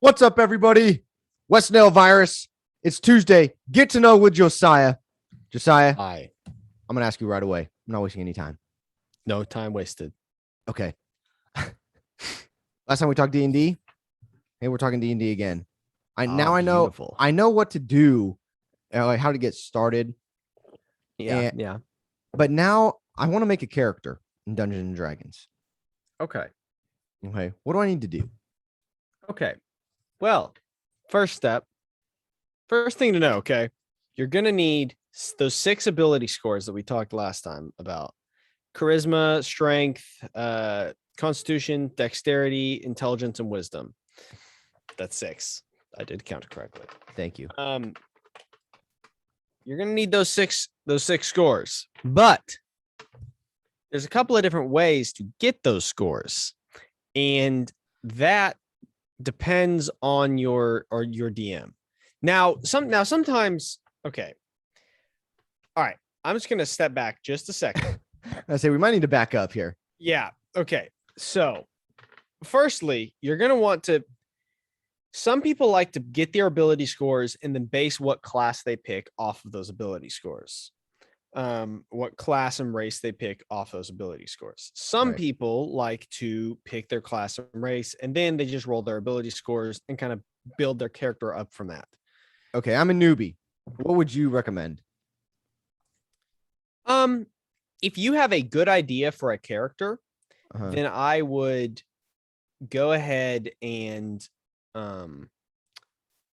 What's up, everybody? West Nale virus. It's Tuesday. Get to know with Josiah. Josiah, Hi. I'm going to ask you right away. I'm not wasting any time. No time wasted. Okay. Last time we talked D&D. Hey, we're talking D&D again. I know Beautiful. I know what to do, like how to get started. Yeah. But now I want to make a character in Dungeons and Dragons. Okay. Okay. What do I need to do? Okay. Well, first thing to know, okay? You're going to need those 6 ability scores that we talked last time about. Charisma, strength, constitution, dexterity, intelligence, and wisdom. That's 6. I did count it correctly. Thank you. You're going to need those six scores. But there's a couple of different ways to get those scores. And that depends on your DM. Now sometimes, okay. All right. I'm just going to step back just a second. I say we might need to back up here. Yeah. Okay. So, firstly, you're going to want to. Some people like to get their ability scores and then base what class they pick off of those ability scores. What class and race they pick off those ability scores. Some Right. people like to pick their class and race, and then they just roll their ability scores and kind of build their character up from that. Okay, I'm a newbie. What would you recommend? If you have a good idea for a character, then I would go ahead and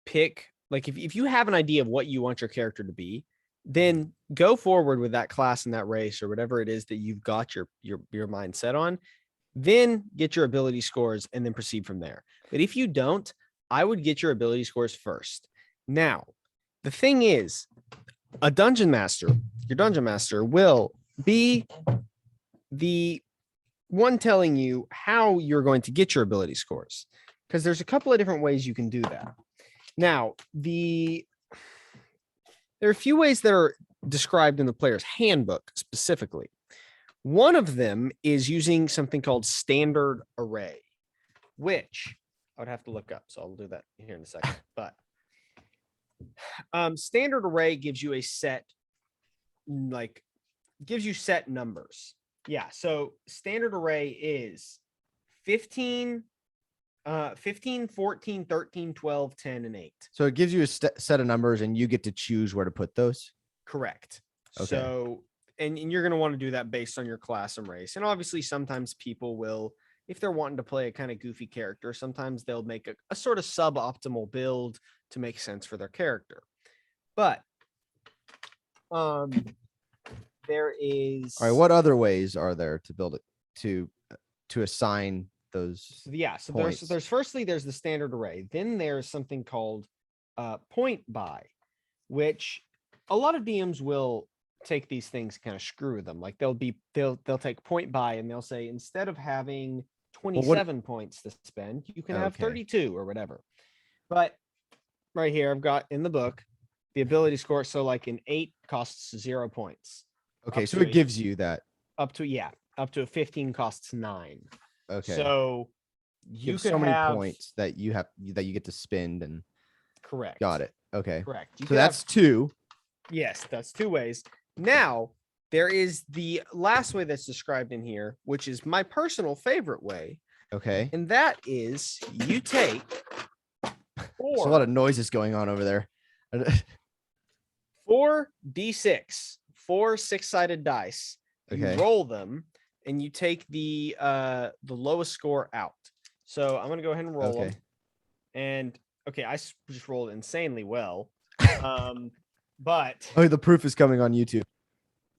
pick, like, if you have an idea of what you want your character to be, then go forward with that class and that race or whatever it is that you've got your mind set on. Then get your ability scores and then proceed from there. But if you don't, I would get your ability scores first. Now, the thing is, your dungeon master will be the one telling you how you're going to get your ability scores, because there's a couple of different ways you can do that. Now, there are a few ways that are described in the player's handbook specifically. One of them is using something called standard array, which I would have to look up. So I'll do that here in a second. But standard array gives you a set, gives you set numbers. Yeah. So standard array is 15, 14, 13, 12, 10, and 8. So it gives you a set of numbers and you get to choose where to put those? Correct. Okay. So, and you're going to want to do that based on your class and race. And obviously, sometimes people will, if they're wanting to play a kind of goofy character, sometimes they'll make a sort of suboptimal build to make sense for their character. But there is. All right. What other ways are there to build it to assign those? Yeah. So points? there's firstly, there's the standard array. Then there's something called point buy, which a lot of DMs will take these things, kind of screw with them. Like they'll take point buy and they'll say, instead of having 27 points to spend, you can have 32 or whatever. But right here, I've got in the book the ability score. So like an 8 costs 0 points. Okay, so it gives you that. Up to a 15 costs 9. Okay. So you could so many points that you get to spend and. Correct. Got it. Okay. Correct. So that's 2. Yes, that's 2 ways. Now, there is the last way that's described in here, which is my personal favorite way. Okay. And that is you take 4. There's a lot of noises going on over there. 4 D6, 4 6-sided dice. You roll them and you take the lowest score out. So I'm going to go ahead and roll them. And okay, I just rolled insanely well. But the proof is coming on YouTube.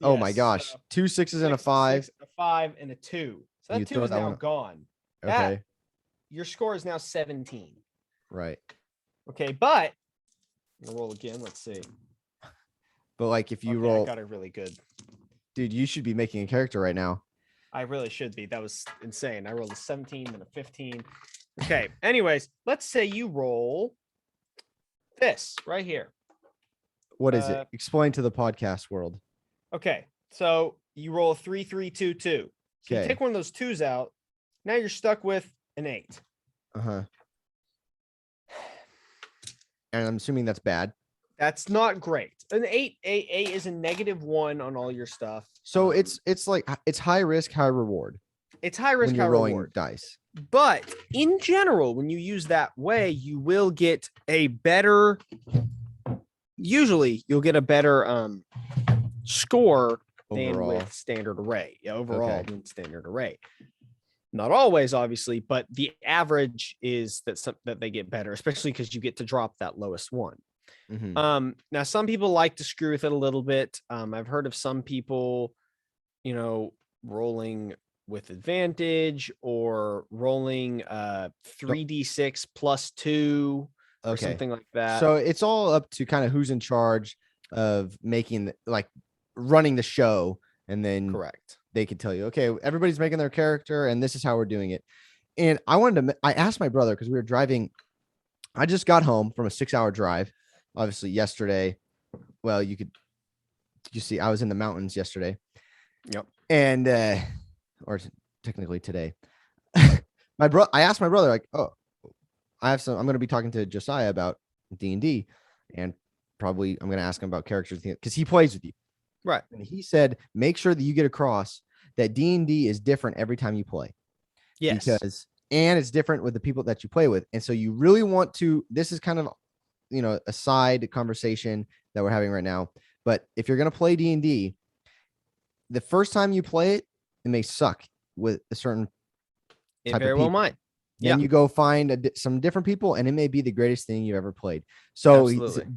Yes, oh my gosh. 2 6s and a 5. A 5 and a 2. So that 2 is now gone. Okay. Your score is now 17. Right. Okay, but I'm gonna roll again. Let's see. But like if you roll, I got it really good. Dude, you should be making a character right now. I really should be. That was insane. I rolled a 17 and a 15. Okay. Anyways, let's say you roll this right here. What is it? Explain to the podcast world. Okay. So you roll 3 3 2 2. So you take one of those 2s out. Now you're stuck with an 8. And I'm assuming that's bad. That's not great. An 8 is a -1 on all your stuff. So it's like it's high risk, high reward It's high risk, when you're high rolling reward. dice. But in general, when you use that way, you will get a better. Usually, you'll get a better score than Overall. with standard array. Yeah, overall Okay. than standard array. Not always, obviously, but the average is that they get better, especially because you get to drop that lowest one. Mhm. Now some people like to screw with it a little bit. I've heard of some people, rolling with advantage or rolling 3d6 plus 2 or Okay. something like that. So it's all up to kind of who's in charge of making like running the show, and then Correct. they could tell you, okay, everybody's making their character, and this is how we're doing it. And I asked my brother because we were driving. I just got home from a 6-hour drive, obviously yesterday. Well, you see, I was in the mountains yesterday. Yep. And or technically today. I asked my brother, like, oh, I'm going to be talking to Josiah about D&D, and probably I'm going to ask him about characters because he plays with you. Right. And he said, make sure that you get across that D&D is different every time you play. Yes. And it's different with the people that you play with. And so you really want to, this is kind of, a side conversation that we're having right now. But if you're going to play D&D, the first time you play it, it may suck with a certain It type very of well people. might. Then you go find some different people, and it may be the greatest thing you've ever played. So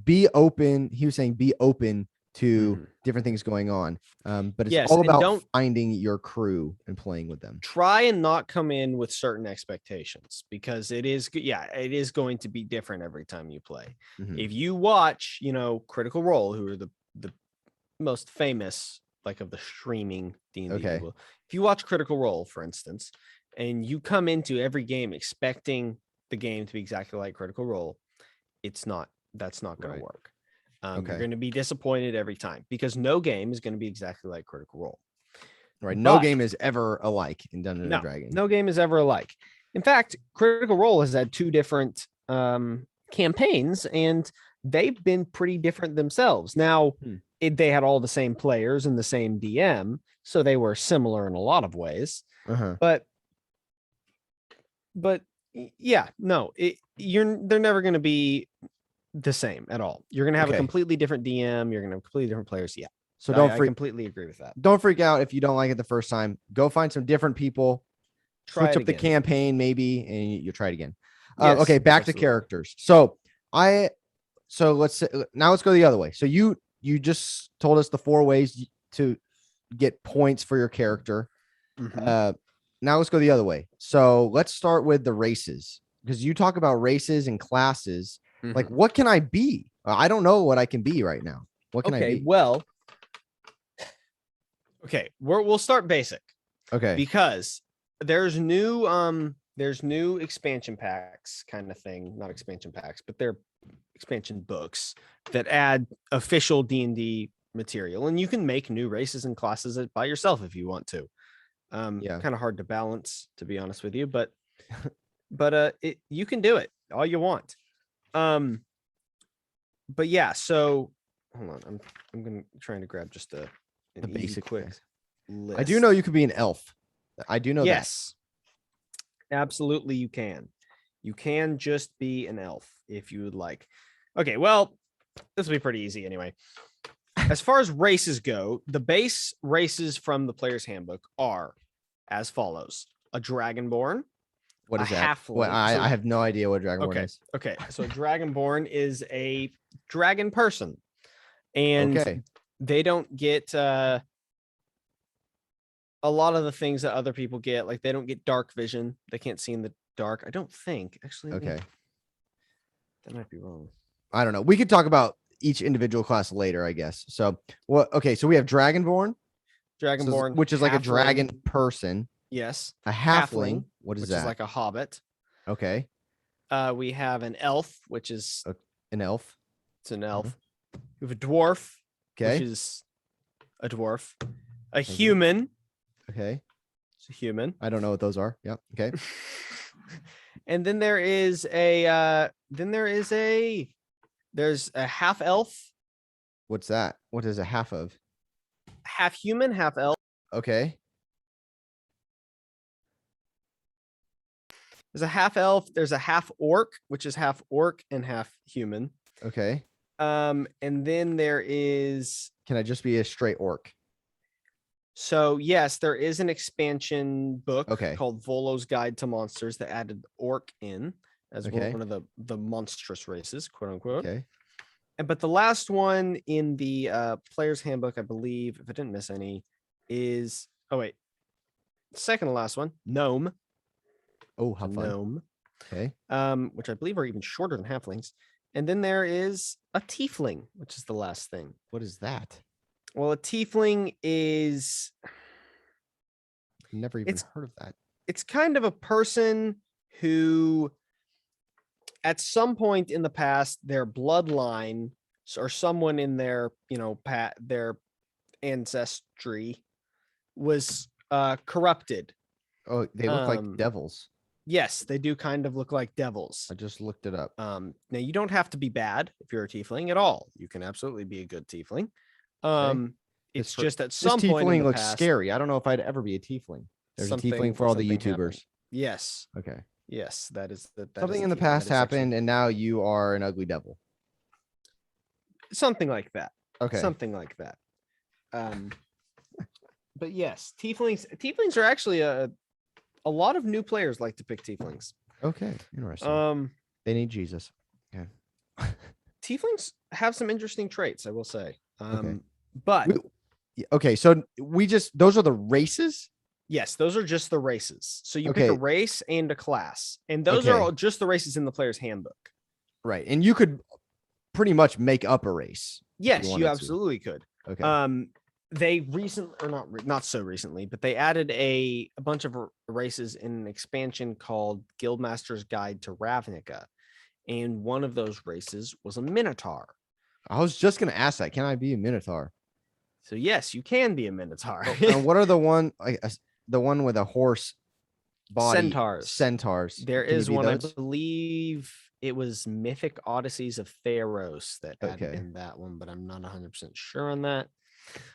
be open. He was saying be open to different things going on. But it's all about finding your crew and playing with them. Try and not come in with certain expectations, because it is going to be different every time you play. If you watch, Critical Role, who are the most famous, like, of the streaming D&D people. If you watch Critical Role, for instance, and you come into every game expecting the game to be exactly like Critical Role, that's not going to work. You're going to be disappointed every time, because no game is going to be exactly like Critical Role. Right. No game is ever alike in Dungeons and Dragons. No game is ever alike. In fact, Critical Role has had 2 different campaigns, and they've been pretty different themselves. Now, they had all the same players and the same DM, so they were similar in a lot of ways. But yeah, no, they're never going to be the same at all. You're going to have a completely different DM. You're going to have completely different players. Yeah. So I completely agree with that. Don't freak out if you don't like it the first time. Go find some different people. Switch up the campaign maybe, and you'll try it again. Okay, back to characters. So let's go the other way. So you just told us the 4 ways to get points for your character. Now let's go the other way. So let's start with the races, because you talk about races and classes. Like, what can I be? I don't know what I can be right now. What can I be? Well, we'll start basic. Okay. Because there's new expansion packs kind of thing, not expansion packs, but they're expansion books that add official D&D material, and you can make new races and classes by yourself if you want to. Kind of hard to balance, to be honest with you, but you can do it all you want. But yeah, so hold on, I'm trying to grab just the basic quick list. I do know you could be an elf. I do know that. Yes, absolutely, you can. You can just be an elf if you would like. Okay, well, this will be pretty easy anyway. As far as races go, the base races from the player's handbook are as follows: a dragonborn. What is that? Well, I have no idea what dragonborn is. Okay, so a dragonborn is a dragon person, and they don't get a lot of the things that other people get. Like, they don't get dark vision. They can't see in the dark, I don't think. Actually, that might be wrong. I don't know. We could talk about each individual class later, I guess. So so we have dragonborn, which is like a dragon person. Yes. A halfling. What is which that? Is like a hobbit. Okay. We have an elf, which is an elf. It's an elf. We have a dwarf, which is a dwarf. A human. Okay. It's a human. I don't know what those are. Yep. Okay. And then there is a There's a half elf. What's that? What is a half of? Half human, half elf. Okay. There's a half elf. There's a half orc, which is half orc and half human. Okay. And then there is. Can I just be a straight orc? So yes, there is an expansion book Okay. called Volo's Guide to Monsters that added orc in as one of the monstrous races, quote unquote. Okay. But the last one in the player's handbook, I believe, if I didn't miss any, is second to last one, gnome. Oh, how fun. Gnome. Okay. Which I believe are even shorter than halflings. And then there is a tiefling, which is the last thing. What is that? Well, a tiefling is Never even heard of that. It's kind of a person who at some point in the past, their bloodline or someone in their, their ancestry was corrupted. Oh, they look like devils. Yes, they do kind of look like devils. I just looked it up. Now you don't have to be bad if you're a tiefling at all. You can absolutely be a good tiefling. Okay. It's just at some this point tiefling in the looks past, scary. I don't know if I'd ever be a tiefling. There's a tiefling for all the YouTubers. Happened. Yes. Okay. Yes, that is something in the past happened, and now you are an ugly devil. Something like that. Okay. Something like that. But yes, tieflings are actually a lot of new players like to pick tieflings. Okay, interesting. They need Jesus. Okay. Tieflings have some interesting traits, I will say. Okay. But okay, so those are the races? Yes, those are just the races. So you pick a race and a class, and those are all just the races in the player's handbook. Right, and you could pretty much make up a race. Yes, you absolutely could. Okay. They recently, or not so recently, but they added a bunch of races in an expansion called Guildmaster's Guide to Ravnica, and one of those races was a Minotaur. I was just gonna ask that. Can I be a Minotaur? So yes, you can be a Minotaur. And what are the one with a horse body? Centaurs. There is one, those? I believe it was Mythic Odysseys of Theros that added in that one, but I'm not 100% sure on that.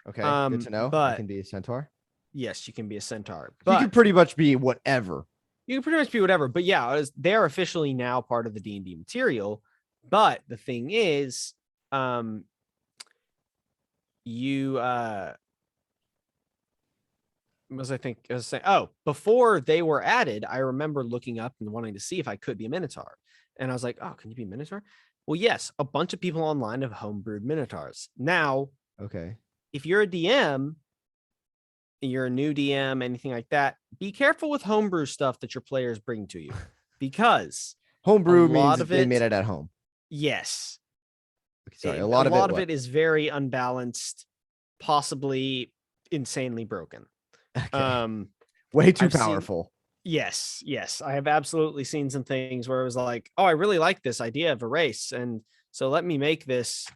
Okay, good to know. But I can be a centaur. Yes, you can be a centaur. But you can pretty much be whatever. You can pretty much be whatever. But yeah, they're officially now part of the D&D material. But the thing is, before they were added, I remember looking up and wanting to see if I could be a Minotaur. And I was like, oh, can you be a Minotaur? Well, yes, a bunch of people online have homebrewed Minotaurs. Now, if you're a DM, you're a new DM, anything like that, be careful with homebrew stuff that your players bring to you, because homebrew means they made it at home. Yes. Sorry, a lot of it is very unbalanced, possibly insanely broken. Way too powerful. Yes. I have absolutely seen some things where it was like, oh, I really like this idea of a race, and so let me make this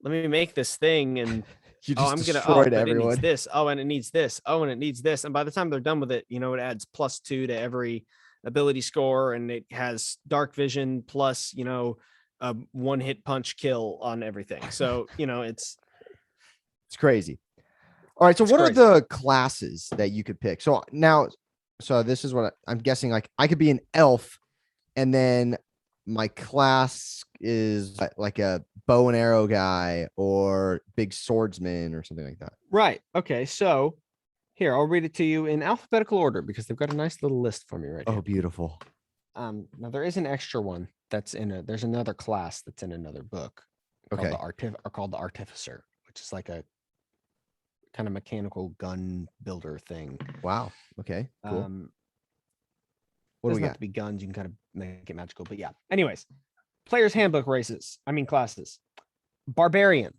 thing, and destroyed everyone. It needs this. Oh, and it needs this. Oh, and it needs this. And by the time they're done with it, it adds +2 to every ability score, and it has dark vision plus, a 1-hit punch kill on everything. So, it's crazy. All right. So what are the classes that you could pick? So this is what I'm guessing. Like, I could be an elf, and then my class is like a bow and arrow guy or big swordsman or something like that. Right. Okay. So here, I'll read it to you in alphabetical order because they've got a nice little list for me right here. Oh, beautiful. Now there is an extra one that's there's another class that's in another book called the Artificer, which is like a kind of mechanical gun builder thing. Wow. Okay. Cool. What do we got? Have to be guns. You can kind of make it magical, but yeah. Anyways, player's handbook classes. Barbarian.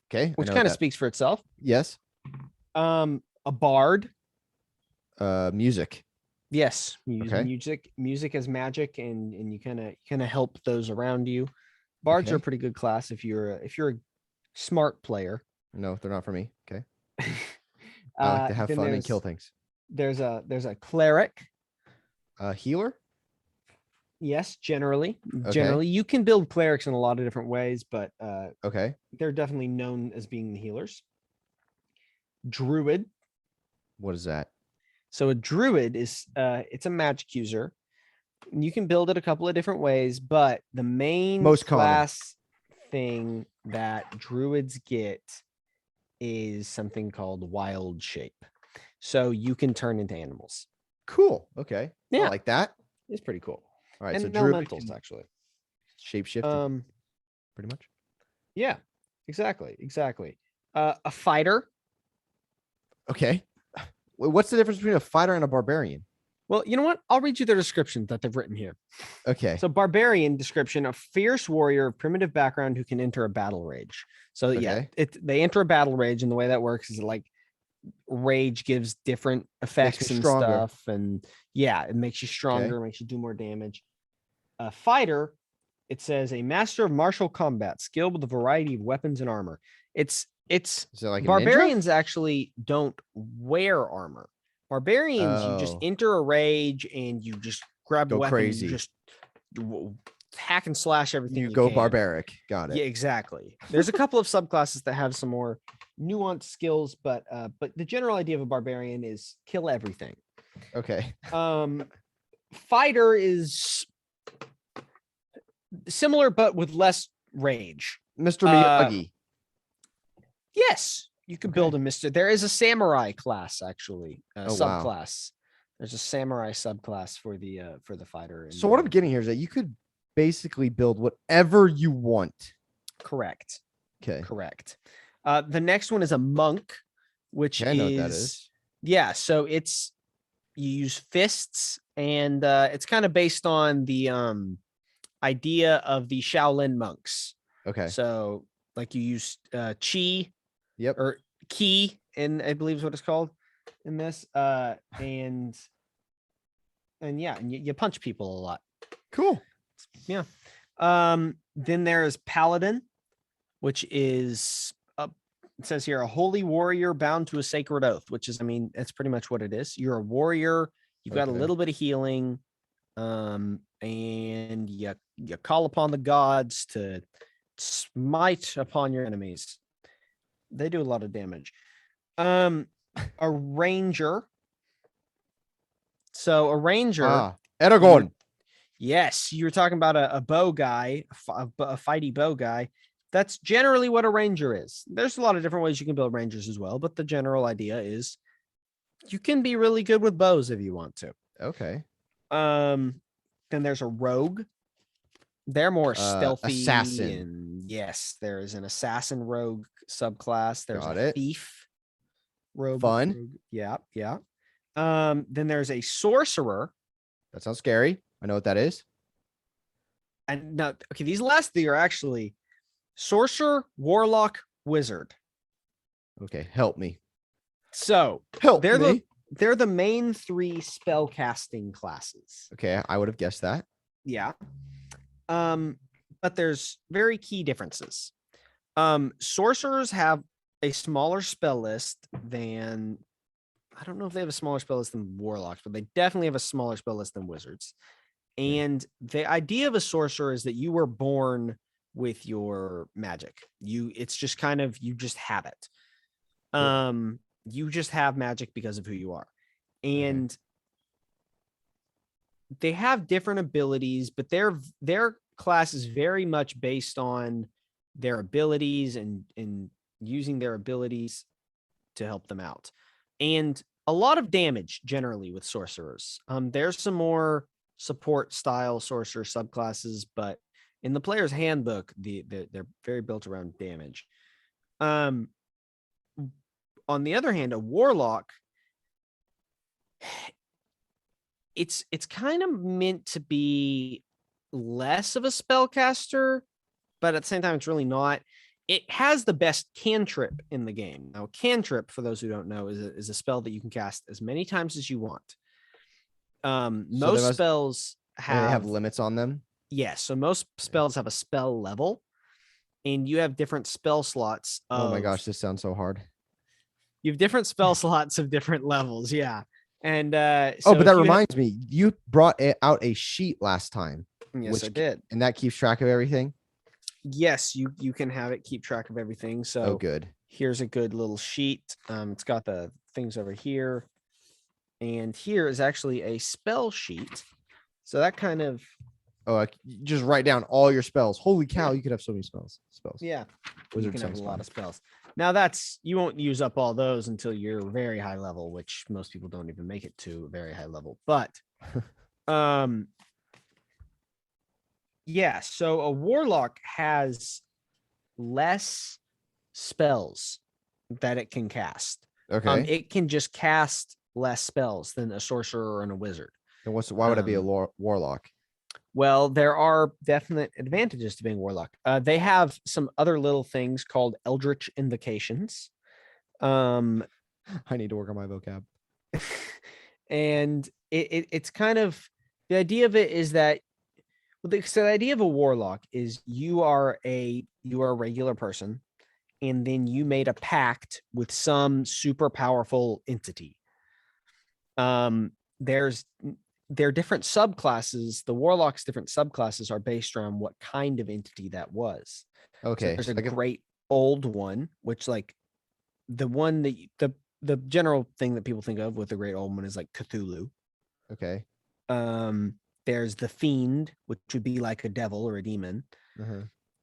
Okay. Which kind of speaks for itself. Yes. A bard. Music. Yes. Music is magic, and you kind of help those around you. Bards are a pretty good class if you're a smart player. No, they're not for me. Okay. I like to have fun and kill things. There's a cleric. Healer. Yes, generally. Okay. Generally, you can build clerics in a lot of different ways, but Okay. they're definitely known as being the healers. Druid. What is that? So a druid is it's a magic user. You can build it a couple of different ways, but the main Most common class thing that druids get is something called wild shape. So you can turn into animals. Cool. Okay. Yeah. I like that. It's pretty cool. All right. And So elementals Druid actually. shapeshift. Pretty much. Yeah, exactly. A fighter. Okay. What's the difference between a fighter and a barbarian? Well, you know what? I'll read you the description that they've written here. Okay. So barbarian description, a fierce warrior of primitive background who can enter a battle rage. So yeah, they enter a battle rage, and the way that works is like rage gives different effects and stuff. And yeah, it makes you stronger, makes you do more damage. A fighter, it says a master of martial combat, skilled with a variety of weapons and armor. It's like barbarians actually don't wear armor. Barbarians, you just enter a rage and you just grab a weapon, crazy. You just hack and slash everything. You go can. Barbaric. Got it. Yeah, exactly. There's a couple of subclasses that have some more nuanced skills, but the general idea of a barbarian is kill everything. Okay. Fighter is similar, but with less rage. Mr. Miyagi. Yes, you could build a Mr. There is a samurai class, actually, subclass. Wow. There's a samurai subclass for the fighter. So what I'm getting here is that you could basically build whatever you want. Correct. Okay. Correct. The next one is a monk, which I know what that is. Yeah, so you use fists, and it's kind of based on the idea of the Shaolin monks. Okay. So like you use chi. Yep. Or ki, and I believe is what it's called in this. And yeah, and you punch people a lot. Cool. Yeah. Then there's paladin, which is it says here a holy warrior bound to a sacred oath, which is, I mean, that's pretty much what it is. You're a warrior. You've got a little bit of healing, and you call upon the gods to smite upon your enemies. They do a lot of damage. A ranger. So a ranger. Aragorn. Yes, you were talking about a bow guy, a fighty bow guy. That's generally what a ranger is. There's a lot of different ways you can build rangers as well, but the general idea is you can be really good with bows if you want to. Okay. Then there's a rogue. They're more stealthy. Assassin. And yes, there is an assassin rogue subclass. There's a thief rogue. Fun. Rogue. Yeah. Then there's a sorcerer. That sounds scary. I know what that is. And now, okay, these last three are actually sorcerer, warlock, wizard. Okay, help me. So they're the main three spell casting classes. Okay, I would have guessed that. Yeah. But there's very key differences. Sorcerers have a smaller spell list than, I don't know if they have a smaller spell list than warlocks, but they definitely have a smaller spell list than wizards. And the idea of a sorcerer is that you were born with your magic. It's just kind of, you just have it. You just have magic because of who you are. And they have different abilities, but their class is very much based on their abilities and using their abilities to help them out. And a lot of damage generally with sorcerers. There's some more support style sorcerer subclasses, but in the player's handbook, they're very built around damage. On the other hand, a warlock, it's kind of meant to be less of a spellcaster, but at the same time, it's really not. It has the best cantrip in the game. Now, cantrip, for those who don't know, is a spell that you can cast as many times as you want. Most spells have limits on them. Yes, so most spells have a spell level, and you have different spell slots. Oh my gosh, this sounds so hard. You have different spell slots of different levels, yeah. And but that reminds me, you brought out a sheet last time. Yes, I did. And that keeps track of everything? Yes, you can have it keep track of everything. So Oh, good. Here's a good little sheet. It's got the things over here. And here is actually a spell sheet. So that kind of... Oh, just write down all your spells. Holy cow, you could have so many spells. Yeah, Wizard you can have a sounds lot fun. of spells. Now you won't use up all those until you're very high level, which most people don't even make it to a very high level. But yeah, so a warlock has less spells that it can cast. Okay. It can just cast less spells than a sorcerer and a wizard. And why would I be a warlock? Well, there are definite advantages to being warlock. They have some other little things called eldritch invocations. I need to work on my vocab. And it's kind of, the idea of it is that, so the idea of a warlock is you are a regular person, and then you made a pact with some super powerful entity. There are different subclasses. The warlock's different subclasses are based around what kind of entity that was. Okay. So there's a great old one, which like the one that the general thing that people think of with the great old one is like Cthulhu. Okay. There's the fiend, which would be like a devil or a demon. Uh-huh.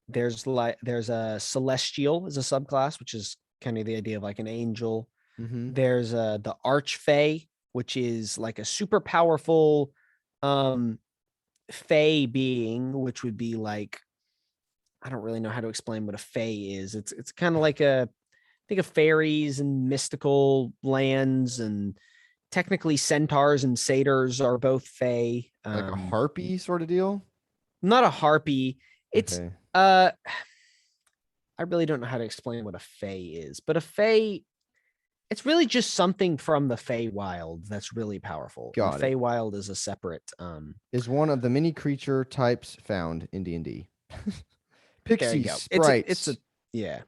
There's a celestial as a subclass, which is kind of the idea of like an angel. Mm-hmm. There's the archfey, which is like a super powerful fey being, which would be like, I don't really know how to explain what a fey is. It's kind of like think of fairies and mystical lands, and technically centaurs and satyrs are both fey. Like a harpy sort of deal? Not a harpy. It's okay. I really don't know how to explain what a fey is, but a fey, it's really just something from the Feywild that's really powerful. Got it. Feywild is a separate is one of the many creature types found in D&D. Pixies, sprites. It's a yeah.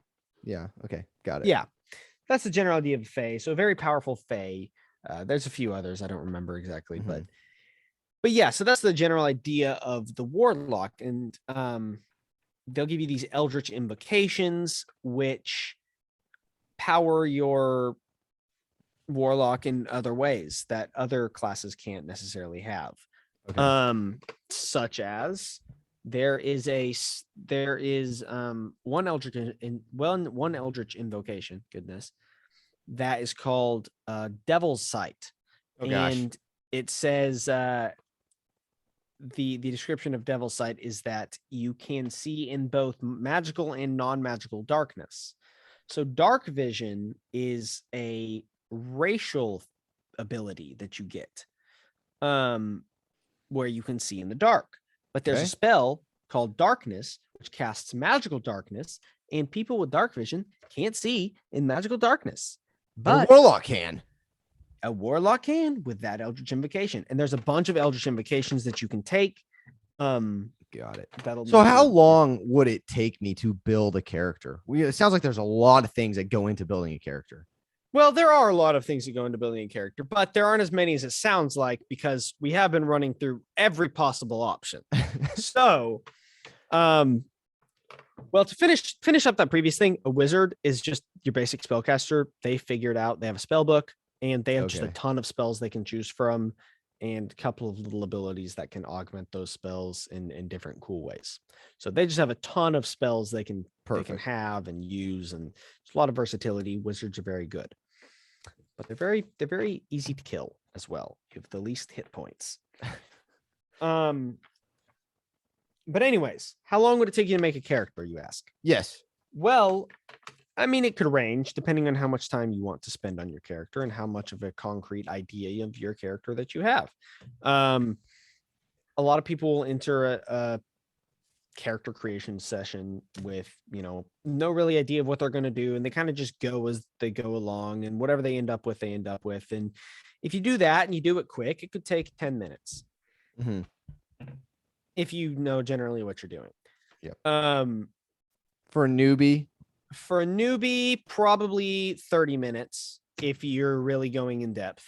Yeah, okay. Got it. Yeah. That's the general idea of Fey. So a very powerful Fey. There's a few others I don't remember exactly, but yeah, so that's the general idea of the warlock. And they'll give you these eldritch invocations, which power your warlock in other ways that other classes can't necessarily have. Okay. Such as there is one eldritch invocation, goodness, that is called Devil's Sight. And it says the description of Devil's Sight is that you can see in both magical and non-magical darkness. So dark vision is a racial ability that you get, where you can see in the dark. But there's a spell called Darkness, which casts magical darkness, and people with dark vision can't see in magical darkness. But a warlock can. A warlock can with that eldritch invocation. And there's a bunch of eldritch invocations that you can take. Got it. So how long would it take me to build a character? It sounds like there's a lot of things that go into building a character. Well, there are a lot of things that go into building a character, but there aren't as many as it sounds like, because we have been running through every possible option. So, well, to finish up that previous thing, a wizard is just your basic spellcaster. They figured out, they have a spell book, and they have just a ton of spells they can choose from, and a couple of little abilities that can augment those spells in different cool ways. So they just have a ton of spells they can have and use, and there's a lot of versatility. Wizards are very good, but they're very easy to kill as well. You have the least hit points. But anyways, how long would it take you to make a character, you ask? Yes. Well, I mean, it could range depending on how much time you want to spend on your character and how much of a concrete idea of your character that you have. A lot of people will enter a character creation session with, no really idea of what they're going to do, and they kind of just go as they go along, and whatever they end up with, they end up with. And if you do that and you do it quick, it could take 10 minutes. Mm-hmm. If you know generally what you're doing. Yeah. For a newbie, probably 30 minutes if you're really going in depth.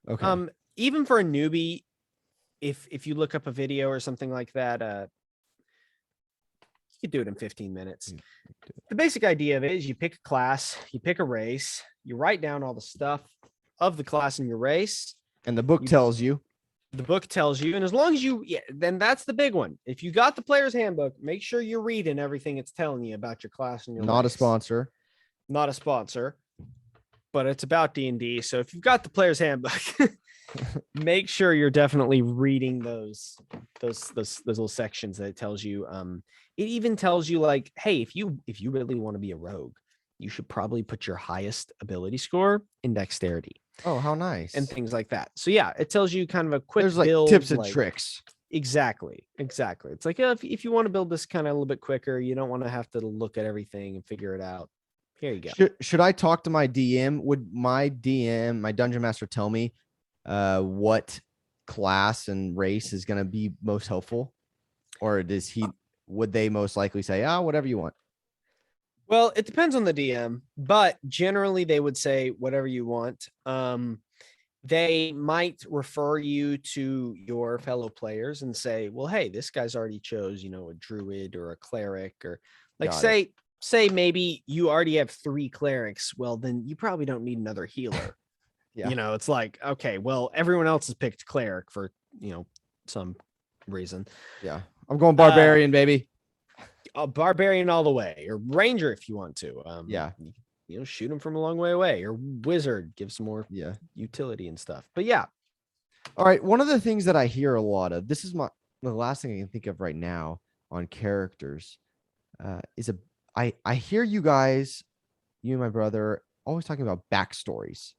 Okay. Even for a newbie, if you look up a video or something like that, you could do it in 15 minutes. The basic idea of it is you pick a class, you pick a race, you write down all the stuff of the class in your race. And the book tells you. The book tells you. And as long as then that's the big one. If you got the player's handbook, make sure you're reading everything it's telling you about your class and your Not race. a sponsor. Not a sponsor, but it's about D&D. So if you've got the player's handbook, make sure you're definitely reading those little sections that it tells you. It even tells you like, hey, if you really want to be a rogue, you should probably put your highest ability score in dexterity. Oh, how nice. And things like that. So yeah, it tells you kind of a quick There's like build, tips and tricks. Exactly. It's like, if you want to build this kind of a little bit quicker, you don't want to have to look at everything and figure it out. Here you go. Should I talk to my DM? Would my DM, my dungeon master, tell me what class and race is going to be most helpful? Or would they most likely say, whatever you want? Well, it depends on the DM, but generally they would say whatever you want. They might refer you to your fellow players and say, well, hey, this guy's already chose, a druid or a cleric, or like say maybe you already have 3 clerics. Well, then you probably don't need another healer. Yeah. It's like, okay, well, everyone else has picked cleric for, some reason. Yeah. I'm going barbarian, baby. A barbarian all the way, or ranger if you want to. Yeah. Shoot them from a long way away, or wizard, give some more utility and stuff. But yeah. All right. One of the things that I hear a lot of, this is the last thing I can think of right now on characters, is I hear you guys, you and my brother, always talking about backstories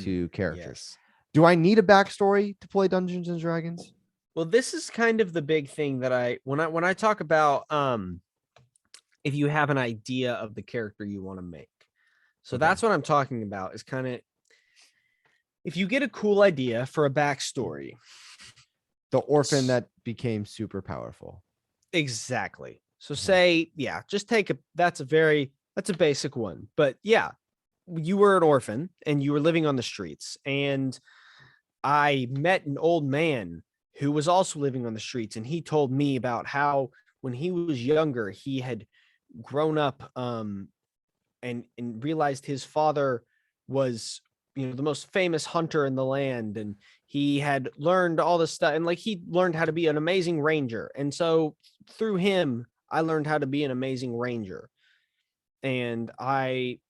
to characters. Yes. Do I need a backstory to play Dungeons and Dragons? Well, this is kind of the big thing that when I talk about if you have an idea of the character you want to make. So that's what I'm talking about, is kind of if you get a cool idea for a backstory. The orphan that became super powerful. Exactly. So say, just take that's a basic one. But yeah, you were an orphan and you were living on the streets, and I met an old man who was also living on the streets, and he told me about how when he was younger, he had grown up and realized his father was, the most famous hunter in the land, and he had learned all this stuff, and like he learned how to be an amazing ranger. And so through him, I learned how to be an amazing ranger. And I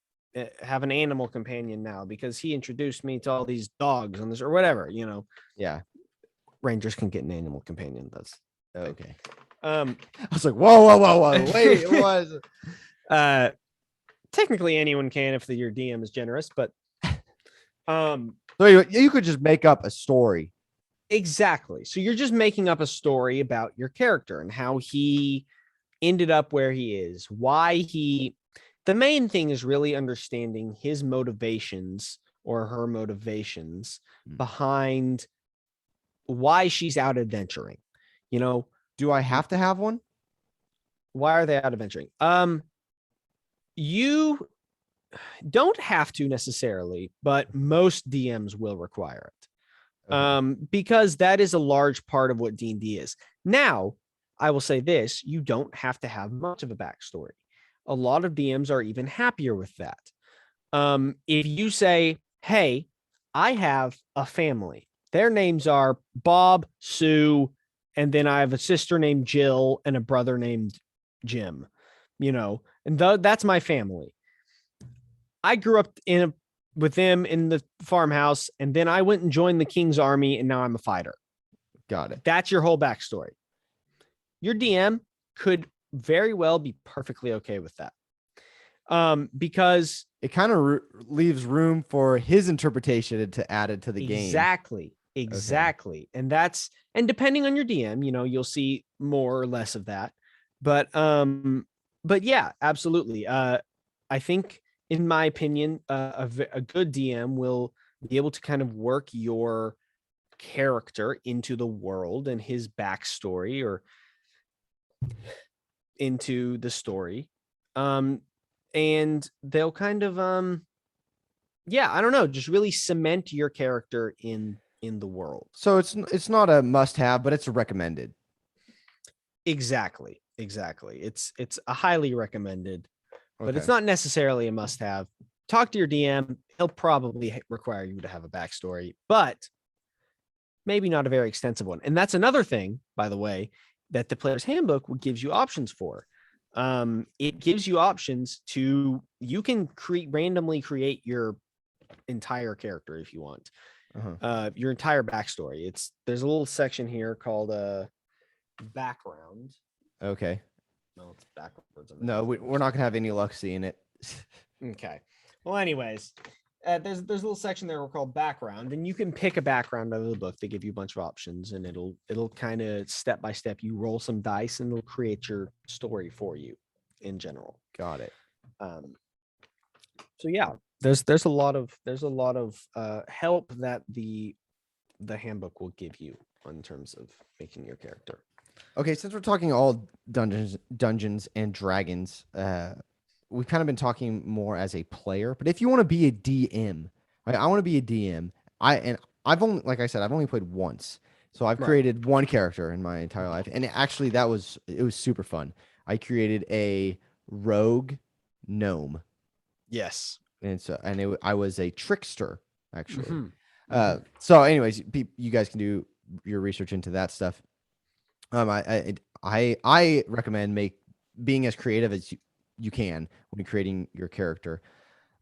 have an animal companion now because he introduced me to all these dogs on this or whatever, Yeah. Rangers can get an animal companion. That's okay. I was like, whoa. Wait, it was technically anyone can if your DM is generous, but so you could just make up a story. Exactly. So you're just making up a story about your character and how he ended up where he is, the main thing is really understanding his motivations or her motivations behind why she's out adventuring. Do I have to have one? Why are they out adventuring? You don't have to necessarily, but most DMs will require it. Okay. Because that is a large part of what D&D is. Now, I will say this, you don't have to have much of a backstory. A lot of DMs are even happier with that. If you say, hey, I have a family. Their names are Bob, Sue, and then I have a sister named Jill and a brother named Jim, and that's my family. I grew up with them in the farmhouse, and then I went and joined the King's Army, and now I'm a fighter. Got it. That's your whole backstory. Your DM could very well be perfectly okay with that. Because it kind of leaves room for his interpretation to add it to the game. Exactly. Okay. And depending on your DM, you'll see more or less of that. But yeah, absolutely. I think, in my opinion, a good DM will be able to kind of work your character into the world and his backstory or into the story. And they'll kind of, I don't know, just really cement your character in in the world. So it's not a must-have, but it's a recommended. Exactly. It's a highly recommended, but it's not necessarily a must-have. Talk to your DM. He'll probably require you to have a backstory, but maybe not a very extensive one. And that's another thing, by the way, that the player's handbook gives you options for. It gives you options to, you can randomly create your entire character if you want. Your entire backstory. There's a little section here called background. Okay. No, it's backwards. No, we're not gonna have any luck seeing it. Okay. Well, anyways, there's a little section there called background, and you can pick a background out of the book. They give you a bunch of options, and it'll kind of step by step. You roll some dice, and it'll create your story for you in general. Got it. So yeah, there's a lot of help that the handbook will give you in terms of making your character. Okay, since we're talking all Dungeons and Dragons, we've kind of been talking more as a player. But if you want to be a DM, right, I want to be a DM. I've only, like I said, I've only played once, so I've created one character in my entire life, and actually it was super fun. I created a rogue gnome. Yes, and I was a trickster actually. So, anyways, you guys can do your research into that stuff. I recommend being as creative as you can when creating your character.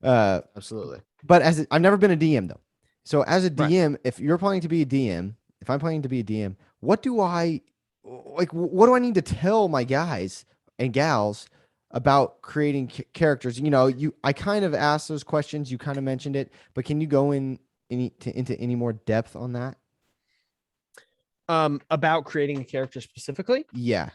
Absolutely. But I've never been a DM though. So as a DM, if you're planning to be a DM, if I'm planning to be a DM, what do I need to tell my guys and gals about creating characters? I kind of asked those questions. You kind of mentioned it, but can you go into any more depth on that? About creating a character specifically? Yeah.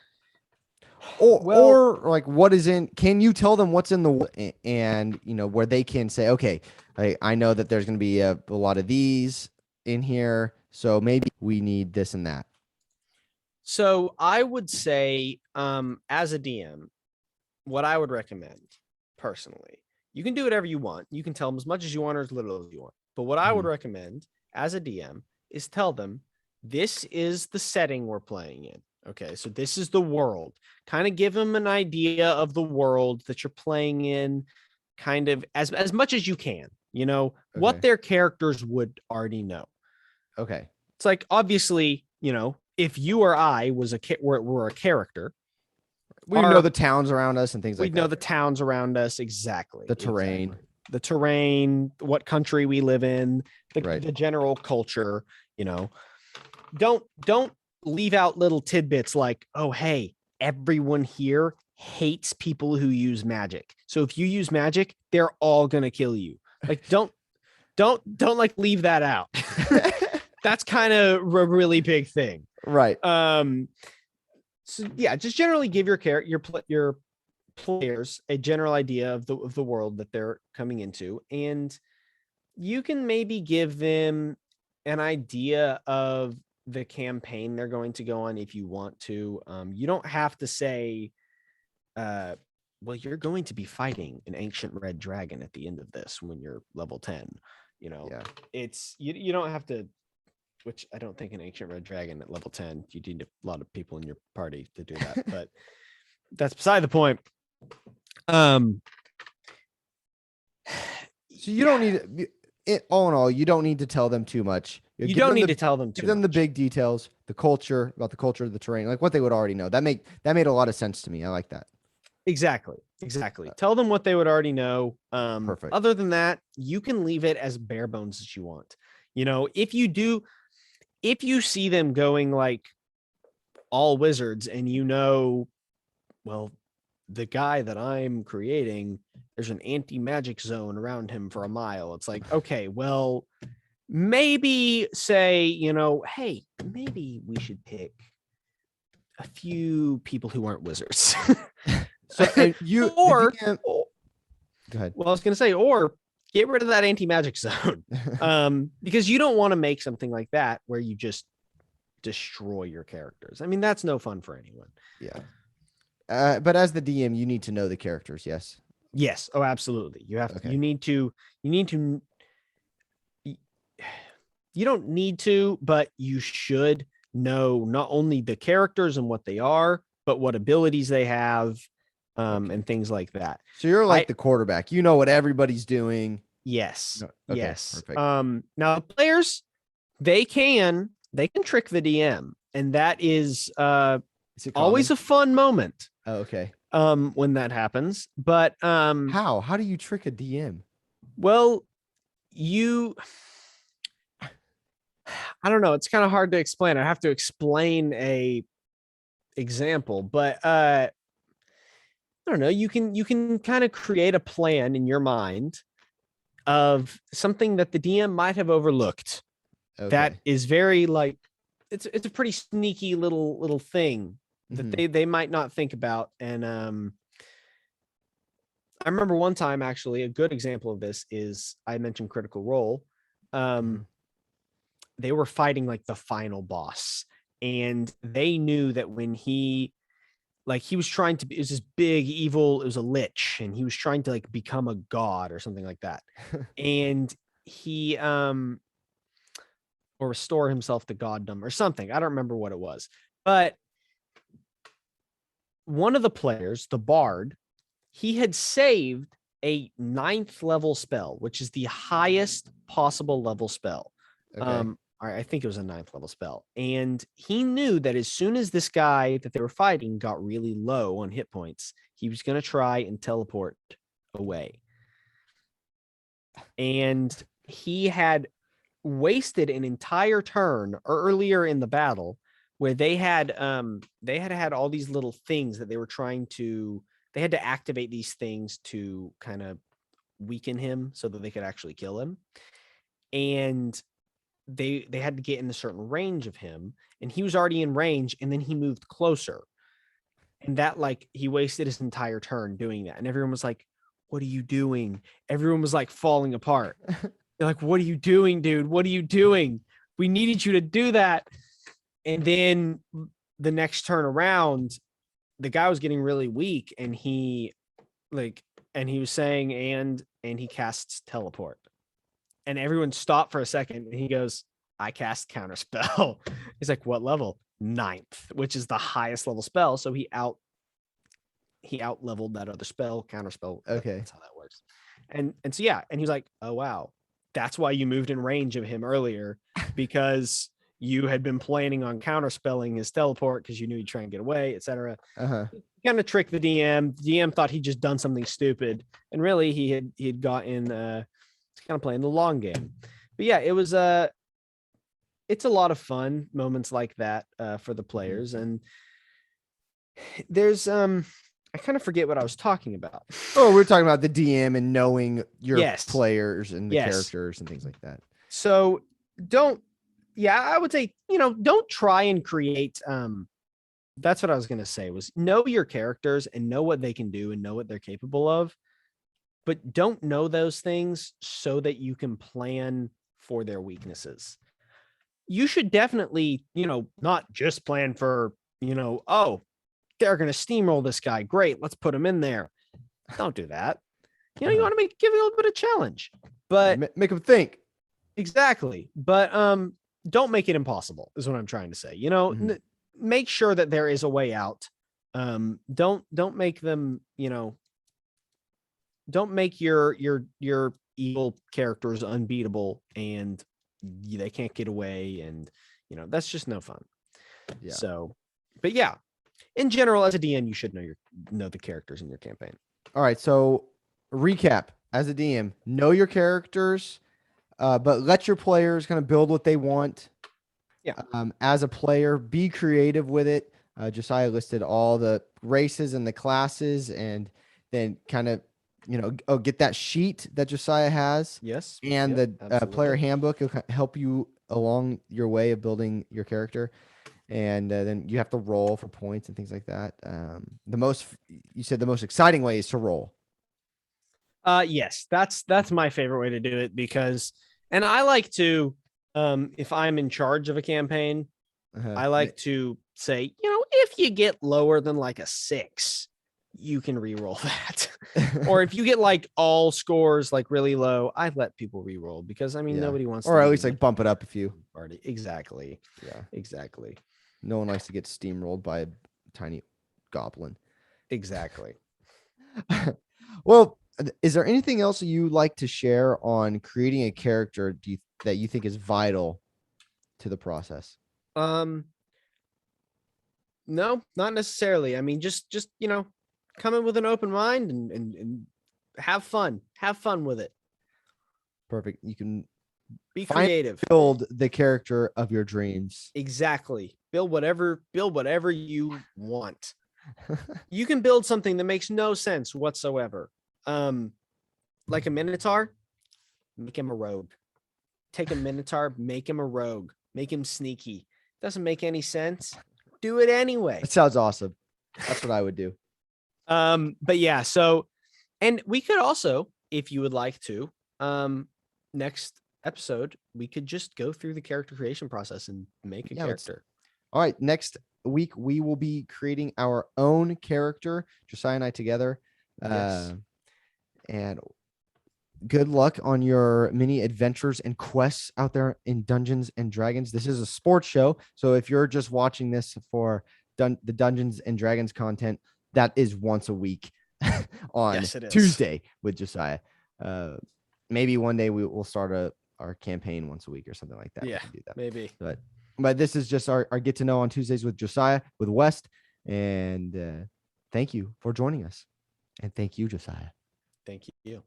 Or like what is in, can you tell them what's in and where they can say, okay, I know that there's going to be a lot of these in here, so maybe we need this and that. So I would say, as a DM, what I would recommend personally, you can do whatever you want. You can tell them as much as you want or as little as you want. But what I would recommend as a DM is tell them, this is the setting we're playing in. Okay, so this is the world. Kind of give them an idea of the world that you're playing in, kind of as much as you can, what their characters would already know. Okay. It's like, obviously, if you or I were a character, we know the towns around us and things like that. We'd know the towns around us. Exactly. The terrain. Exactly. The terrain, what country we live in, the general culture, Don't leave out little tidbits like, oh, hey, everyone here hates people who use magic. So if you use magic, they're all going to kill you. Like, don't like leave that out. That's kind of a really big thing. Right. So yeah, just generally give your players a general idea of the world that they're coming into, and you can maybe give them an idea of the campaign they're going to go on if you want to. You don't have to say, well, you're going to be fighting an ancient red dragon at the end of this when you're level 10. It's you don't have to, which I don't think an ancient red dragon at level 10, you need a lot of people in your party to do that, but that's beside the point. So you don't need all in all, you don't need to tell them too much. You don't need to tell them too much. Give them the big details, about the culture of the terrain, like what they would already know. That made a lot of sense to me. I like that. Exactly. Tell them what they would already know. Perfect. Other than that, you can leave it as bare bones as you want. If you see them going like all wizards and well, the guy that I'm creating, there's an anti-magic zone around him for a mile. It's like, okay, well, maybe say, hey, maybe we should pick a few people who aren't wizards. So go ahead. Well, I was going to say, or get rid of that anti-magic zone. Because you don't want to make something like that where you just destroy your characters. I mean, that's no fun for anyone. Yeah. But as the DM, you need to know the characters. Yes. Yes. Oh, absolutely. You have to, you need to you don't need to, but you should know not only the characters and what they are, but what abilities they have, and things like that. So you're like the quarterback. You know what everybody's doing. Yes. Okay, Yes. perfect. Now the players, they can trick the DM, and that is always a fun moment. Oh, okay. When that happens. But how do you trick a DM? Well, I don't know. It's kind of hard to explain. I have to explain a example, but I don't know. You can kind of create a plan in your mind of something that the DM might have overlooked. Okay. That is very like it's a pretty sneaky little thing that they might not think about. And I remember one time, actually, a good example of this is I mentioned Critical Role. They were fighting like the final boss, and they knew that when he was trying to be, it was this big evil, it was a lich, and he was trying to like become a god or something like that. And he or restore himself to goddom or something. I don't remember what it was, but one of the players, the bard, he had saved a 9th level spell, which is the highest possible level spell. Okay. I think it was a 9th level spell. And he knew that as soon as this guy that they were fighting got really low on hit points, he was going to try and teleport away. And he had wasted an entire turn earlier in the battle where they had all these little things that they were trying to, they had to activate these things to kind of weaken him so that they could actually kill him. And they had to get in a certain range of him, and he was already in range, and then he moved closer. And that, like, he wasted his entire turn doing that. And everyone was like, what are you doing? Everyone was like falling apart. They're like, what are you doing, dude? What are you doing? We needed you to do that. And then the next turn around, the guy was getting really weak, and he was saying, and he casts teleport. And everyone stopped for a second, and he goes, I cast counterspell. He's like, what level? 9th, which is the highest level spell. So he out leveled that other spell, counterspell. Okay. That's how that works. And so, yeah. And he's like, oh, wow. That's why you moved in range of him earlier, because you had been planning on counterspelling his teleport because you knew he'd try and get away, etc. Kind of trick the DM. The DM thought he'd just done something stupid, and really he had gotten kind of playing the long game. But yeah, it was it's a lot of fun moments like that for the players. And there's I kind of forget what I was talking about. Oh, we're talking about the DM and knowing your players and the characters and things like that. So I would say, don't try and create that's what I was going to say, was know your characters and know what they can do and know what they're capable of, but don't know those things so that you can plan for their weaknesses. You should definitely, not just plan for, oh, they're going to steamroll this guy. Great. Let's put him in there. Don't do that. You want to give it a little bit of challenge, but make them think. Exactly. But don't make it impossible is what I'm trying to say. Make sure that there is a way out. Don't make them, don't make your evil characters unbeatable and they can't get away, and that's just no fun. Yeah. So, but yeah, in general, as a DM, you should know the characters in your campaign. All right. So recap: as a DM, know your characters, but let your players kind of build what they want. Yeah. As a player, be creative with it. Josiah listed all the races and the classes, and then kind of, get that sheet that Josiah has. Yes. And the player handbook will help you along your way of building your character. And then you have to roll for points and things like that. You said the most exciting way is to roll. Yes, that's my favorite way to do it, because, and I like to, if I'm in charge of a campaign, I like to say, if you get lower than like a 6, you can re-roll that. Or if you get like all scores like really low, I let people re-roll because I mean nobody wants or to at least like bump it up a few. Party. Exactly. Yeah. Exactly. No one likes to get steamrolled by a tiny goblin. Exactly. Well, is there anything else you like to share on creating a character that you think is vital to the process? No, not necessarily. I mean, just come in with an open mind and have fun. Have fun with it. Perfect. You can be creative. Build the character of your dreams. Exactly. Build whatever you want. You can build something that makes no sense whatsoever. Like a minotaur, make him a rogue. Take a minotaur, make him a rogue. Make him sneaky. Doesn't make any sense. Do it anyway. It sounds awesome. That's what I would do. But yeah, so, and we could also, if you would like to, next episode, we could just go through the character creation process and make a character. All right. Next week, we will be creating our own character, Josiah and I together. Yes. And good luck on your mini adventures and quests out there in Dungeons and Dragons. This is a sports show. So if you're just watching this for the Dungeons and Dragons content, that is once a week on Tuesday with Josiah. Maybe one day we will start our campaign once a week or something like that. Yeah, do that. Maybe. But this is just our get to know on Tuesdays with Josiah, with West. And thank you for joining us. And thank you, Josiah. Thank you.